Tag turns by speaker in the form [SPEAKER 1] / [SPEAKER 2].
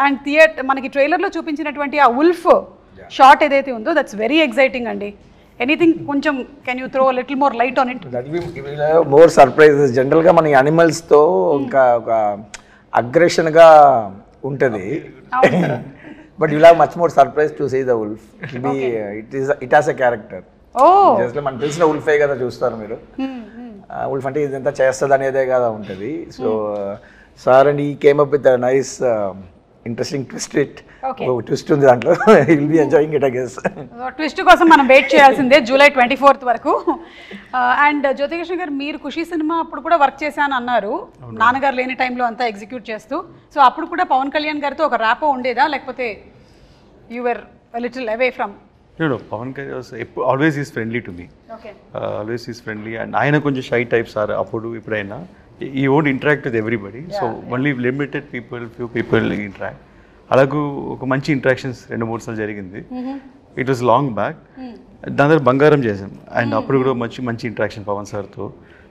[SPEAKER 1] And మనకి ట్రైలర్లో చూపించినటువంటి ఆ ఉల్ఫ్ షాట్ ఏదైతే ఉందో దట్స్ వెరీ ఎగ్జైటింగ్ అండి. ఎనీథింగ్ కొంచెం can you throw little more light on it?
[SPEAKER 2] More surprises. జనరల్గా మన యానిమల్స్తో ఇంకా ఒక అగ్రెషన్గా ఉంటుంది, but you have much more surprise to see the wolf. It has a character. జస్ట్ మనం తెలిసిన ఉల్ఫే కదా చూస్తారు మీరు. ఉల్ఫ్ అంటే ఇదంతా చేస్తుంది అనేదే కదా ఉంటుంది. సో సార్ అండ్ ఈ came up with nice interesting twist ఉంది దాంట్లో. Will be enjoying it I guess.
[SPEAKER 1] Twist కోసం మనం వెయిట్ చేయాల్సిందే జూలై 24th వరకు. అండ్ జ్యోతికృష్ణ గారు, మీరు ఖుషి సినిమా అప్పుడు కూడా వర్క్ చేశాను అన్నారు, నాన్నగారు లేని టైంలో అంతా ఎగ్జిక్యూట్ చేస్తూ. సో అప్పుడు కూడా పవన్ కళ్యాణ్ గారితో ఒక ర్యాపో ఉండేదా, లేకపోతే you were little away from?
[SPEAKER 3] No, Pawan Kalyan was always is friendly to me.
[SPEAKER 1] Okay.
[SPEAKER 3] Always is friendly, and ఆయన కొంచెం షై టైప్స్ ఆర్ అప్పుడు ఇప్పుడైనా. He won't interact with everybody, so only limited people, few people interact. అలాగూ ఒక మంచి interactions 2-3 సార్లు జరిగింది. It was long back. దాని తర్వాత బంగారం చేసాం, అండ్ అప్పుడు కూడా మంచి ఇంటరాక్షన్ పవన్ సార్తో.